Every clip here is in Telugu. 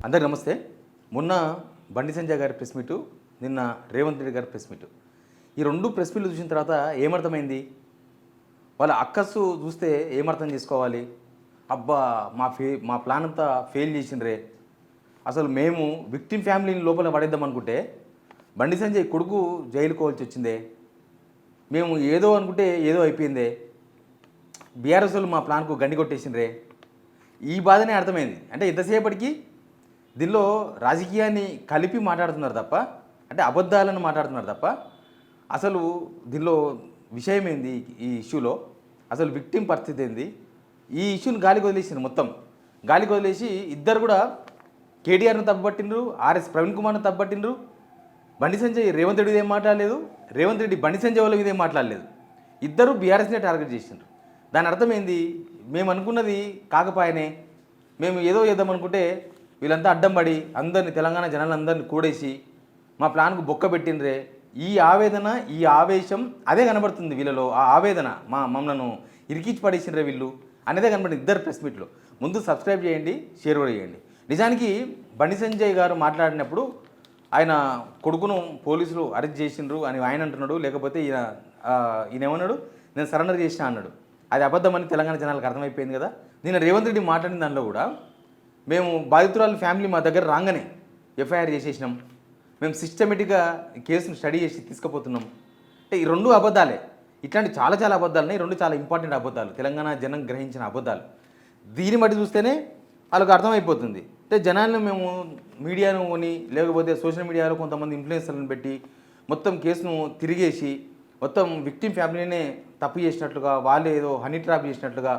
అందరికీ నమస్తే. మొన్న బండి సంజయ్ గారి ప్రెస్ మీటు, నిన్న రేవంత్ రెడ్డి గారి ప్రెస్ మీటు. ఈ రెండు ప్రెస్ మీట్లు చూసిన తర్వాత ఏమర్థమైంది? వాళ్ళ అక్కసు చూస్తే ఏమర్థం చేసుకోవాలి? అబ్బా మా ప్లాన్ అంతా ఫెయిల్ చేసిండ్రే, అసలు మేము విక్టిమ్ ఫ్యామిలీని లోపల పడేద్దాం అనుకుంటే బండి సంజయ్ కొడుకు జైలుకు పోవాల్సి వచ్చిందే, మేము ఏదో అనుకుంటే ఏదో అయిపోయిందే, బీఆర్ఎస్ వాళ్ళు మా ప్లాన్కు గండి కొట్టేసిండ్రే, ఈ బాధనే అర్థమైంది. అంటే ఎంతసేపటికి దీనిలో రాజకీయాన్ని కలిపి మాట్లాడుతున్నారు తప్ప, అంటే అబద్ధాలను మాట్లాడుతున్నారు తప్ప, అసలు దీనిలో విషయం ఏంది? ఈ ఇష్యూలో అసలు విక్టిమ్ పరిస్థితి ఏంది? ఈ ఇష్యూని గాలికి వదిలేసిండ్రు, మొత్తం గాలికి వదిలేసి ఇద్దరు కూడా కేటీఆర్ను తప్పుపట్టిండ్రు, ఆర్ఎస్ ప్రవీణ్ కుమార్ను తప్పుపట్టిండ్రు. బండి సంజయ్ రేవంత్ రెడ్డి ఇదేం మాట్లాడలేదు, రేవంత్ రెడ్డి బండి సంజయ్ వాళ్ళ ఇదేం మాట్లాడలేదు. ఇద్దరు బీఆర్ఎస్నే టార్గెట్ చేసిండ్రు. దాని అర్థం ఏంది? మేము అనుకున్నది కాకపాయనే, మేము ఏదో చేద్దామనుకుంటే వీళ్ళంతా అడ్డం పడి అందరిని, తెలంగాణ జనాలందరినీ కూడేసి మా ప్లాన్కు బొక్క పెట్టిండ్రే. ఈ ఆవేదన, ఈ ఆవేశం అదే కనబడుతుంది వీళ్ళలో. ఆ ఆవేదన మమ్మల్ని ఇరికించి పడేసిండ్రే వీళ్ళు అనేదే కనబడింది ఇద్దరు ప్రెస్ మీట్లో. ముందు సబ్స్క్రైబ్ చేయండి, షేర్ కూడా చేయండి. నిజానికి బండి సంజయ్ గారు మాట్లాడినప్పుడు ఆయన కొడుకును పోలీసులు అరెస్ట్ చేసిండ్రు అని ఆయన అంటున్నాడు, లేకపోతే ఈయన ఏమన్నాడు, నేను సరెండర్ చేసినా అన్నాడు. అది అబద్ధమని తెలంగాణ జనాలకు అర్థమైపోయింది కదా. నేను రేవంత్ రెడ్డి మాట్లాడిన దానిలో కూడా మేము బాధితురాలు ఫ్యామిలీ మా దగ్గర రాగానే ఎఫ్ఐఆర్ చేసేసినాం, మేము సిస్టమేటిక్గా కేసును స్టడీ చేసి తీసుకుపోతున్నాం. అంటే ఈ రెండు అబద్ధాలే. ఇట్లాంటి చాలా చాలా అబద్ధాలున్నాయి. రెండు చాలా ఇంపార్టెంట్ అబద్ధాలు, తెలంగాణ జనం గ్రహించిన అబద్ధాలు. దీన్ని బట్టి చూస్తేనే వాళ్ళకు అర్థమైపోతుంది. అంటే జనాలను మేము మీడియాను కొని, లేకపోతే సోషల్ మీడియాలో కొంతమంది ఇన్ఫ్లుయెన్సర్లను పెట్టి మొత్తం కేసును తిరిగేసి మొత్తం విక్టిమ్ ఫ్యామిలీనే తప్పు చేసినట్లుగా, వాళ్ళు ఏదో హనీ ట్రాప్ చేసినట్లుగా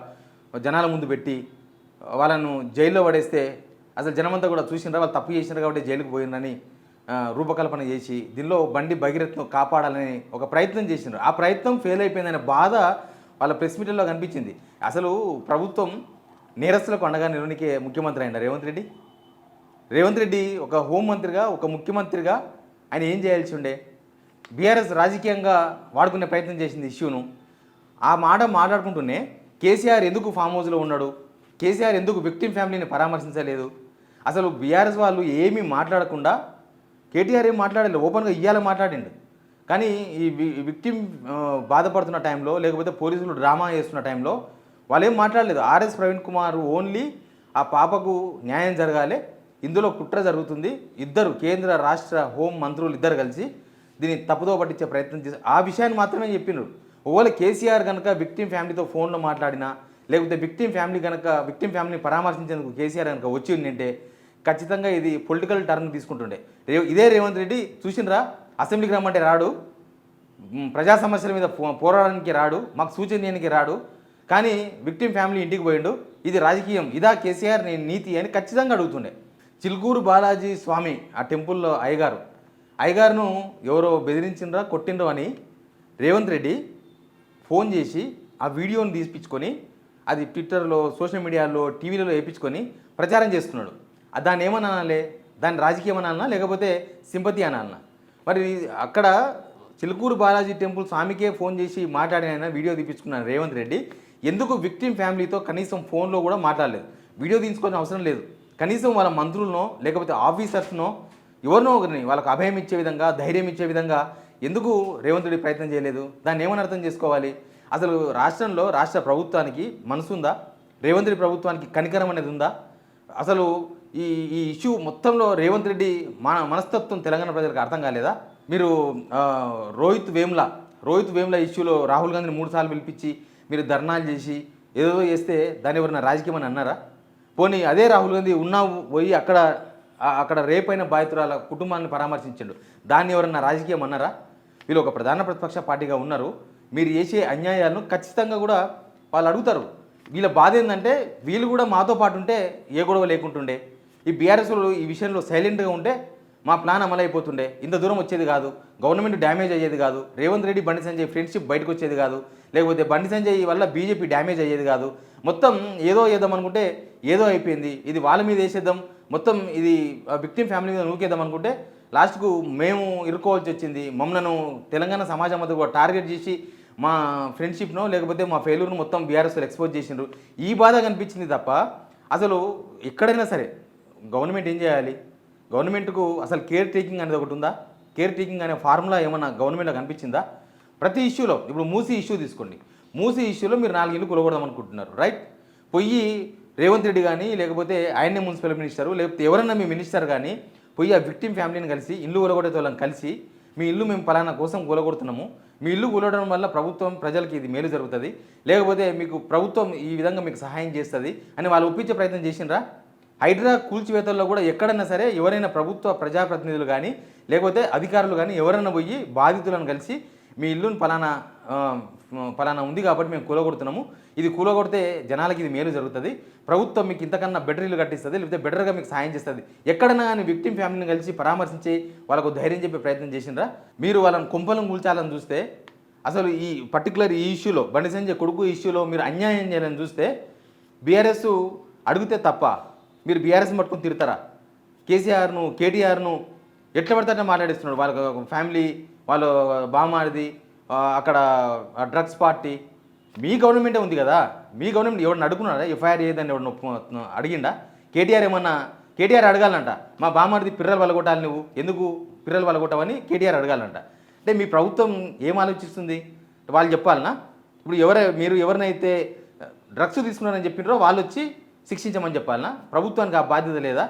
జనాల ముందు పెట్టి వాళ్ళను జైల్లో పడేస్తే అసలు జనమంతా కూడా చూసినారా, వాళ్ళు తప్పు చేసినారు కాబట్టి జైలుకు పోయిందని రూపకల్పన చేసి దీనిలో బండి భగీరథను కాపాడాలని ఒక ప్రయత్నం చేసినారు. ఆ ప్రయత్నం ఫెయిల్ అయిపోయిందనే బాధ వాళ్ళ ప్రెస్ మీట్లో కనిపించింది. అసలు ప్రభుత్వం నేరస్తులకు అండగా నిలవనికే ముఖ్యమంత్రి అయిన రేవంత్ రెడ్డి ఒక హోంమంత్రిగా, ఒక ముఖ్యమంత్రిగా ఆయన ఏం చేయాల్సి ఉండే? బీఆర్ఎస్ రాజకీయంగా వాడుకునే ప్రయత్నం చేసింది ఇష్యూను. ఆ మాట మాట్లాడుకుంటూనే కేసీఆర్ ఎందుకు ఫామ్ హౌస్లో ఉన్నాడు, కేసీఆర్ ఎందుకు విక్టిమ్ ఫ్యామిలీని పరామర్శించలేదు, అసలు బీఆర్ఎస్ వాళ్ళు ఏమీ మాట్లాడకుండా కేటీఆర్ ఏం మాట్లాడలేదు, ఓపెన్గా ఇయ్యాల మాట్లాడిండు. కానీ ఈ విక్టిమ్ బాధపడుతున్న టైంలో, లేకపోతే పోలీసులు డ్రామా చేస్తున్న టైంలో వాళ్ళు ఏం మాట్లాడలేదు. ఆర్ఎస్ ప్రవీణ్ కుమార్ ఓన్లీ ఆ పాపకు న్యాయం జరగాలి, ఇందులో కుట్ర జరుగుతుంది, ఇద్దరు కేంద్ర రాష్ట్ర హోం మంత్రులు ఇద్దరు కలిసి దీన్ని తప్పుదో పట్టించే ప్రయత్నం చేసి ఆ విషయాన్ని మాత్రమే చెప్పినారు. ఒకవేళ కేసీఆర్ కనుక విక్టిమ్ ఫ్యామిలీతో ఫోన్లో మాట్లాడినా, లేకపోతే విక్టిమ్ ఫ్యామిలీని పరామర్శించేందుకు కేసీఆర్ కనుక వచ్చి ఉండింటే ఖచ్చితంగా ఇది పొలిటికల్ టర్న్ తీసుకుంటుండే. ఇదే రేవంత్ రెడ్డి చూసినరా, అసెంబ్లీకి రమ్మంటే రాడు, ప్రజా సమస్యల మీద పోరాడడానికి రాడు, మాకు సూచన చేయడానికి రాడు, కానీ విక్టిమ్ ఫ్యామిలీ ఇంటికి పోయిండు, ఇది రాజకీయం, ఇదా కేసీఆర్ నేను నీతి అని ఖచ్చితంగా అడుగుతుండే. చిలుకూరు బాలాజీ స్వామి ఆ టెంపుల్లో అయ్యగారును ఎవరో బెదిరించిండ్రా, కొట్టిండ్రు అని రేవంత్ రెడ్డి ఫోన్ చేసి ఆ వీడియోని తీసిపించుకొని అది ట్విట్టర్లో, సోషల్ మీడియాలో, టీవీలలో వేయించుకొని ప్రచారం చేస్తున్నాడు. దాన్ని ఏమన్నా అనాలి? దాన్ని రాజకీయం అనాలన్నా, లేకపోతే సింపతి అనాలన్నా? మరి అక్కడ చిలుకూరు బాలాజీ టెంపుల్ స్వామికే ఫోన్ చేసి మాట్లాడిన వీడియో తీపించుకున్నాను రేవంత్ రెడ్డి. ఎందుకు విక్టిమ్ ఫ్యామిలీతో కనీసం ఫోన్లో కూడా మాట్లాడలేదు? వీడియో తీసుకోవాల్సిన అవసరం లేదు. కనీసం వాళ్ళ మంత్రులనో, లేకపోతే ఆఫీసర్స్నో, ఎవరినో ఒకరిని వాళ్ళకు అభయం ఇచ్చే విధంగా, ధైర్యం ఇచ్చే విధంగా ఎందుకు రేవంత్ రెడ్డి ప్రయత్నం చేయలేదు? దాన్ని ఏమని అర్థం చేసుకోవాలి? అసలు రాష్ట్రంలో రాష్ట్ర ప్రభుత్వానికి మనసుందా? రేవంత్ రెడ్డి ప్రభుత్వానికి కనికరం అనేది ఉందా? అసలు ఈ ఇష్యూ మొత్తంలో రేవంత్ రెడ్డి మనస్తత్వం తెలంగాణ ప్రజలకు అర్థం కాలేదా? మీరు రోహిత్ వేమ్లా ఇష్యూలో రాహుల్ గాంధీని 3 సార్లు పిలిపించి మీరు ధర్నాలు చేసి ఏదో చేస్తే దాన్ని ఎవరైనా రాజకీయం అని అన్నారా? పోనీ అదే రాహుల్ గాంధీ పోయి అక్కడ రేపైన బాధితురాల కుటుంబాన్ని పరామర్శించండు, దాన్ని ఎవరన్నా రాజకీయం అన్నారా? వీళ్ళు ఒక ప్రధాన ప్రతిపక్ష పార్టీగా ఉన్నారు, మీరు చేసే అన్యాయాలను ఖచ్చితంగా కూడా వాళ్ళు అడుగుతారు. వీళ్ళ బాధ ఏంటంటే వీళ్ళు కూడా మాతో పాటు ఉంటే ఏ గొడవ లేకుంటుండే, ఈ బీఆర్ఎస్ ఈ విషయంలో సైలెంట్గా ఉంటే మా ప్లాన్ అమలైపోతుండే, ఇంత దూరం వచ్చేది కాదు, గవర్నమెంట్ డ్యామేజ్ అయ్యేది కాదు, రేవంత్ రెడ్డి బండి సంజయ్ ఫ్రెండ్షిప్ బయటకు వచ్చేది కాదు, లేకపోతే బండి సంజయ్ వల్ల బీజేపీ డ్యామేజ్ అయ్యేది కాదు. మొత్తం ఏదో చేద్దాం అనుకుంటే ఏదో అయిపోయింది, ఇది వాళ్ళ మీద వేసేద్దాం, మొత్తం ఇది విక్టిమ్ ఫ్యామిలీ మీద నూకేద్దాం అనుకుంటే లాస్ట్కు మేము ఇరుక్కోవాల్సి వచ్చింది. మమ్మల్ని తెలంగాణ సమాజం మధ్య కూడా టార్గెట్ చేసి మా ఫ్రెండ్షిప్నో లేకపోతే మా ఫెయిల్యూర్ను మొత్తం బీఆర్ఎస్లో ఎక్స్పోజ్ చేసిండ్రు. ఈ బాధ కనిపించింది తప్ప అసలు ఎక్కడైనా సరే గవర్నమెంట్ ఏం చేయాలి? గవర్నమెంట్కు అసలు కేర్ టేకింగ్ అనేది ఒకటి ఉందా? కేర్ టేకింగ్ అనే ఫార్ములా ఏమన్నా గవర్నమెంట్లో కనిపించిందా? ప్రతి ఇష్యూలో ఇప్పుడు మూసీ ఇష్యూ తీసుకోండి. మూసీ ఇష్యూలో మీరు 4 ఇళ్ళు కూలగొడదాం అనుకుంటున్నారు, రైట్? పొయ్యి రేవంత్ రెడ్డి కానీ లేకపోతే ఆయన్నే మున్సిపల్ మినిస్టరు లేకపోతే ఎవరన్నా మీ మినిస్టర్ కానీ పోయి ఆ విక్టిమ్ ఫ్యామిలీని కలిసి ఇల్లు కూలగొట్టే వాళ్ళని కలిసి మీ ఇల్లు మేము పలానా కోసం కూలగొడుతున్నాము, మీ ఇల్లు కూలగొట్టడం వల్ల ప్రభుత్వం ప్రజలకి ఇది మేలు జరుగుతుంది, లేకపోతే మీకు ప్రభుత్వం ఈ విధంగా మీకు సహాయం చేస్తుంది అని వాళ్ళు ఒప్పించే ప్రయత్నం చేసిండ్రా? హైడ్రా కూల్చివేతల్లో కూడా ఎక్కడైనా సరే ఎవరైనా ప్రభుత్వ ప్రజాప్రతినిధులు కానీ లేకపోతే అధికారులు కానీ ఎవరైనా పోయి బాధితులను కలిసి మీ ఇల్లుని పలానా ఉంది కాబట్టి మేము కూలగొడుతున్నాము, ఇది కూలగొడితే జనాలకి ఇది మేలు జరుగుతుంది, ప్రభుత్వం మీకు ఇంతకన్నా బెటర్ ఇల్లు కట్టిస్తుంది లేకపోతే బెటర్గా మీకు సాయం చేస్తుంది, ఎక్కడైనా కానీ విక్టిమ్ ఫ్యామిలీని కలిసి పరామర్శించి వాళ్ళకు ధైర్యం చెప్పే ప్రయత్నం చేసిండ్రా? మీరు వాళ్ళని కుంపలను కూల్చాలని చూస్తే, అసలు ఈ పర్టికులర్ ఈ ఇష్యూలో బండి సంజయ్ కొడుకు ఇష్యూలో మీరు అన్యాయం చేయాలని చూస్తే బీఆర్ఎస్ అడిగితే తప్ప మీరు బీఆర్ఎస్ని పట్టుకుని తిడతారా? కేసీఆర్ను కేటీఆర్ను ఎట్లా పడితే మాట్లాడిస్తున్నాడు, వాళ్ళ ఫ్యామిలీ వాళ్ళ బామాడిది అక్కడ డ్రగ్స్ పార్టీ. మీ గవర్నమెంటే ఉంది కదా, మీ గవర్నమెంట్ ఎవరిని అడుగున్నాడా? ఎఫ్ఐఆర్ ఏదని ఎవరిని అడిగిండా? కేటీఆర్ అడగాలంట, మా బామాడిది పిర్రలు వలగొట్టాలి, నువ్వు ఎందుకు పిర్రలు వలగొట్టావని కేటీఆర్ అడగాలంట. అంటే మీ ప్రభుత్వం ఏం ఆలోచిస్తుంది వాళ్ళు చెప్పాలనా? ఇప్పుడు మీరు ఎవరినైతే డ్రగ్స్ తీసుకున్నారని చెప్పినారో వాళ్ళు వచ్చి శిక్షించమని చెప్పాలనా? ప్రభుత్వానికి ఆ బాధ్యత లేదా?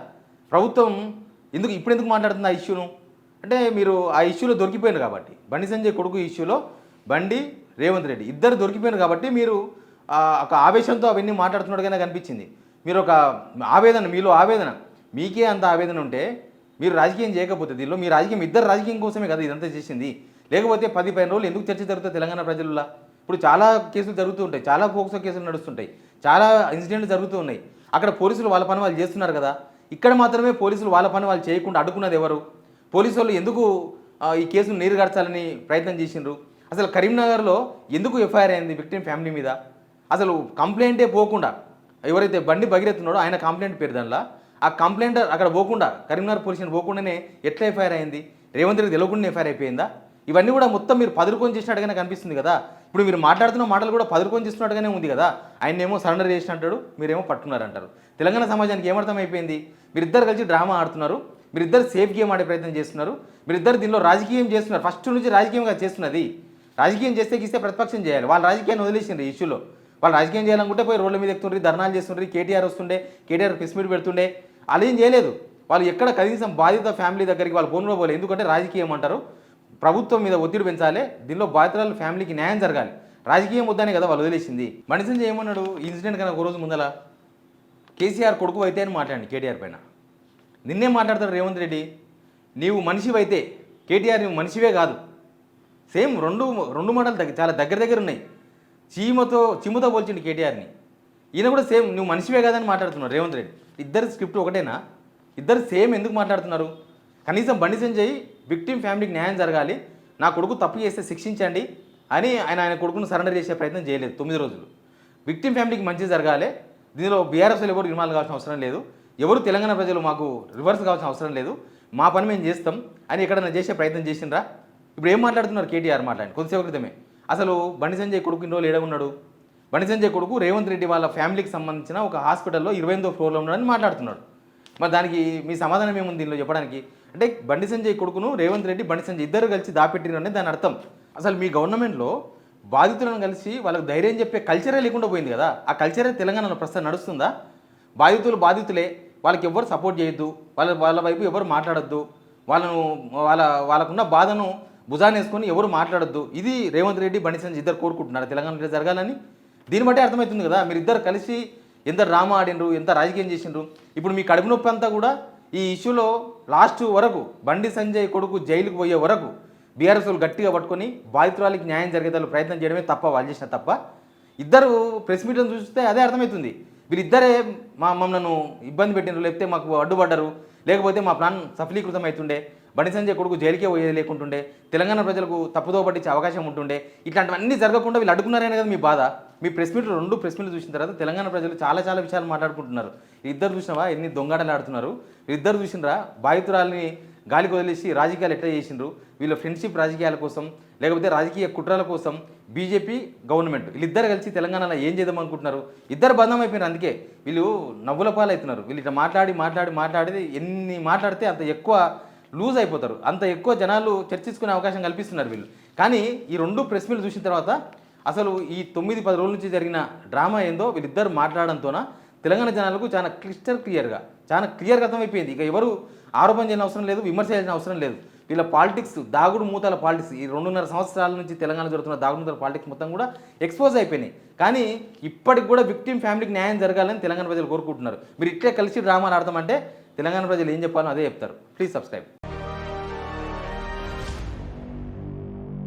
ప్రభుత్వం ఇప్పుడు ఎందుకు మాట్లాడుతుంది ఆ ఇష్యూను? అంటే మీరు ఆ ఇష్యూలో దొరికిపోయారు కాబట్టి, బండి సంజయ్ కొడుకు ఇష్యూలో బండి రేవంత్ రెడ్డి ఇద్దరు దొరికిపోయారు కాబట్టి మీరు ఒక ఆవేశంతో అవన్నీ మాట్లాడుతున్నట్టుగానే కనిపించింది. మీరు ఒక మీలో ఆవేదన, మీకే అంత ఆవేదన ఉంటే మీరు రాజకీయం చేయకపోతే దీనిలో మీ రాజకీయం ఇద్దరు రాజకీయం కోసమే కదా ఇదంతా చేసింది. లేకపోతే 10-15 రోజులు ఎందుకు చర్చ జరుగుతుంది తెలంగాణ ప్రజల్లో? ఇప్పుడు చాలా కేసులు జరుగుతూ ఉంటాయి, చాలా పోక్సో కేసులు నడుస్తుంటాయి, చాలా ఇన్సిడెంట్లు జరుగుతూ ఉన్నాయి. అక్కడ పోలీసులు వాళ్ళ పని వాళ్ళు చేస్తున్నారు కదా, ఇక్కడ మాత్రమే పోలీసులు వాళ్ళ పని వాళ్ళు చేయకుండా అడ్డుకున్నది ఎవరు? పోలీసు వాళ్ళు ఎందుకు ఈ కేసును నీరుగార్చాలని ప్రయత్నం చేసిండ్రు? అసలు కరీంనగర్లో ఎందుకు ఎఫ్ఐఆర్ అయింది విక్టిమ్ ఫ్యామిలీ మీద? అసలు కంప్లైంటే పోకుండా ఎవరైతే బండి భగీరథున్నాడో ఆయన కంప్లైంట్ పేరు దానిలో ఆ కంప్లైంట్ అక్కడ పోకుండా కరీంనగర్ పోలీస్ స్టేషన్ పోకుండానే ఎట్లా ఎఫ్ఐఆర్ అయింది? రేవంత్ రెడ్డి తెలియకుండా ఎఫ్ఐఆర్ అయిపోయిందా? ఇవన్నీ కూడా మొత్తం మీరు పదురుకొని చేసినట్టుగానే కనిపిస్తుంది కదా. ఇప్పుడు మీరు మాట్లాడుతున్న మాటలు కూడా పదురుకొని చేస్తున్నట్టుగానే ఉంది కదా. ఆయన ఏమో సరెండర్ చేసినట్టాడు, మీరేమో పట్టుకున్నారంటారు. తెలంగాణ సమాజానికి ఏమర్థం అయిపోయింది? మీరిద్దరు కలిసి డ్రామా ఆడుతున్నారు, మీరిద్దరు సేఫ్ గేమ్ ఆడే ప్రయత్నం చేస్తున్నారు, మీరిద్దరు దీనిలో రాజకీయం చేస్తున్నారు. ఫస్ట్ నుంచి రాజకీయంగా చేస్తున్నది. రాజకీయం చేస్తే ప్రతిపక్షం చేయాలి. వాళ్ళు రాజకీయాన్ని వదిలేసిండ్రు ఈ ఇష్యూలో. వాళ్ళు రాజకీయం చేయాలనుకుంటే పోయి రోడ్ల మీద ఎక్కుతుండ్రి, ధర్నాలు చేస్తుండ్రి, కేటీఆర్ వస్తుండే, కేటీఆర్ ప్రెస్ మీట్ పెడుతుండే. వాళ్ళు ఏం చేయలేదు. వాళ్ళు ఎక్కడ కనీసం బాధిత ఫ్యామిలీ దగ్గరికి వాళ్ళు ఫోన్లో పోలేదు. ఎందుకంటే రాజకీయం అంటారు, ప్రభుత్వం మీద ఒత్తిడి పెంచాలి, దీనిలో బాధితురాల ఫ్యామిలీకి న్యాయం జరగాలి, రాజకీయం వద్దనే కదా వాళ్ళు వదిలేసింది. బండి సంజయ్ ఏమన్నాడు ఈ ఇన్సిడెంట్ కన్నా ఒక రోజు ముందల? కేసీఆర్ కొడుకు అయితే అని మాట్లాడండి కేటీఆర్ పైన. నిన్నే మాట్లాడతాడు రేవంత్ రెడ్డి, నీవు మనిషివైతే కేటీఆర్ నువ్వు మనిషివే కాదు. సేమ్ రెండు మాటలు చాలా దగ్గర ఉన్నాయి. చీమతో పోల్చిండి కేటీఆర్ని. ఈయన కూడా సేమ్ నువ్వు మనిషివే కాదని మాట్లాడుతున్నాడు రేవంత్ రెడ్డి. ఇద్దరు స్క్రిప్ట్ ఒకటేనా? ఇద్దరు సేమ్ ఎందుకు మాట్లాడుతున్నారు? కనీసం బండి సంజయ్ విక్టిమ్ ఫ్యామిలీకి న్యాయం జరగాలి, నా కొడుకు తప్పు చేస్తే శిక్షించండి అని ఆయన కొడుకును సరెండర్ చేసే ప్రయత్నం చేయలేదు 9 రోజులు. విక్టిమ్ ఫ్యామిలీకి మంచి జరగాలి, దీనిలో బీఆర్ఎస్లో ఎవరు ఇన్వాల్వ్ కావాల్సిన అవసరం లేదు, ఎవరు తెలంగాణ ప్రజలు మాకు రివర్స్ కావాల్సిన అవసరం లేదు, మా పని మేము చేస్తాం అని ఎక్కడైనా చేసే ప్రయత్నం చేసిండ్రా? ఇప్పుడు ఏం మాట్లాడుతున్నారు కేటీఆర్ మాట్లాడి కొద్దిసేపు క్రితమే. అసలు బండి సంజయ్ కొడుకు ఇన్ని రోజులు ఏడగున్నాడు? బండి సంజయ్ కొడుకు రేవంత్ రెడ్డి వాళ్ళ ఫ్యామిలీకి సంబంధించిన ఒక హాస్పిటల్లో 28వ ఫ్లోర్లో ఉన్నాడని మాట్లాడుతున్నాడు. మరి దానికి మీ సమాధానం ఏముంది దీనిలో చెప్పడానికి? అంటే బండి సంజయ్ కొడుకును రేవంత్ రెడ్డి బండి సంజయ్ ఇద్దరు కలిసి దాపెట్టిరనే దాని అర్థం. అసలు మీ గవర్నమెంట్లో బాధితులను కలిసి వాళ్ళకి ధైర్యం చెప్పే కల్చరే లేకుండా పోయింది కదా. ఆ కల్చరే తెలంగాణలో ప్రస్తుతం నడుస్తుందా? బాధితులే, వాళ్ళకి ఎవరు సపోర్ట్ చేయొద్దు, వాళ్ళ వైపు ఎవరు మాట్లాడొద్దు, వాళ్ళకున్న బాధను భుజాన్ని వేసుకొని ఎవరు మాట్లాడొద్దు, ఇది రేవంత్ రెడ్డి బండి సంజయ్ ఇద్దరు కోరుకుంటున్నారు తెలంగాణలో జరగాలని. దీన్ని బట్టే అర్థమవుతుంది కదా మీరు ఇద్దరు కలిసి ఎంత డ్రామా ఆడినరు, ఎంత రాజకీయం చేసిండ్రు. ఇప్పుడు మీ కడుపు నొప్పి అంతా కూడా ఈ ఇష్యూలో లాస్ట్ వరకు బండి సంజయ్ కొడుకు జైలుకు పోయే వరకు బీఆర్ఎస్ వాళ్ళు గట్టిగా పట్టుకొని బాధితురాలికి న్యాయం జరిగేదానికి ప్రయత్నం చేయడమే తప్ప వాళ్ళు చేసిన తప్ప. ఇద్దరు ప్రెస్ మీట్లను చూస్తే అదే అర్థమవుతుంది. వీరిద్దరే మమ్మల్ని ఇబ్బంది పెట్టినారు, లేకపోతే మాకు అడ్డుపడ్డారు, లేకపోతే మా ప్లాన్ సఫలీకృతం అవుతుండే, బండి సంజయ్ కొడుకు జైలుకే పోయేది లేకుంటుండే, తెలంగాణ ప్రజలకు తప్పుదో పట్టించే అవకాశం ఉంటుండే. ఇట్లాంటివన్నీ జరగకుండా వీళ్ళు అడ్డుకున్నారనే కదా మీ బాధ. మీ ప్రెస్ మీట్లు చూసిన తర్వాత తెలంగాణ ప్రజలు చాలా విషయాలు మాట్లాడుకుంటున్నారు. ఇద్దరు చూసినావా ఎన్ని దొంగడలు ఆడుతున్నారు? ఇద్దరు చూసినరా బాధితురాలని గాలికి వదిలేసి రాజకీయాలు ఎట్లా చేసిండ్రు? వీళ్ళ ఫ్రెండ్షిప్ రాజకీయాల కోసం లేకపోతే రాజకీయ కుట్రల కోసం బీజేపీ గవర్నమెంట్ వీళ్ళిద్దరు కలిసి తెలంగాణలో ఏం చేద్దాం అనుకుంటున్నారు? ఇద్దరు బంధం అయిపోయినారు. అందుకే వీళ్ళు నవ్వుల పాలు అవుతున్నారు. వీళ్ళు ఇట్లా మాట్లాడి ఎన్ని మాట్లాడితే అంత ఎక్కువ లూజ్ అయిపోతారు, అంత ఎక్కువ జనాలు చర్చించుకునే అవకాశం కల్పిస్తున్నారు వీళ్ళు. కానీ ఈ రెండు ప్రెస్ మీట్లు చూసిన తర్వాత అసలు ఈ 9-10 రోజుల నుంచి జరిగిన డ్రామా ఏందో వీళ్ళిద్దరు మాట్లాడడంతోన తెలంగాణ జనాలకు చాలా చాలా క్లియర్గా అర్థమైపోయింది. ఇక ఎవరు ఆరోపణ చేయాల్సిన అవసరం లేదు, విమర్శ చేయాల్సిన అవసరం లేదు. వీళ్ళ పాలిటిక్స్, దాగుడు మూతల పాలిటిక్స్, ఈ 2.5 సంవత్సరాల నుంచి తెలంగాణ జరుగుతున్న దాగుడు మూతల పాలిటిక్స్ మొత్తం కూడా ఎక్స్పోజ్ అయిపోయినాయి. కానీ ఇప్పటికి కూడా విక్టిమ్ ఫ్యామిలీకి న్యాయం జరగాలని తెలంగాణ ప్రజలు కోరుకుంటున్నారు. మీరు ఇట్లే కలిసి డ్రామాలు ఆడతామంటే తెలంగాణ ప్రజలు ఏం చెప్పాలో అదే చెప్తారు. Please subscribe.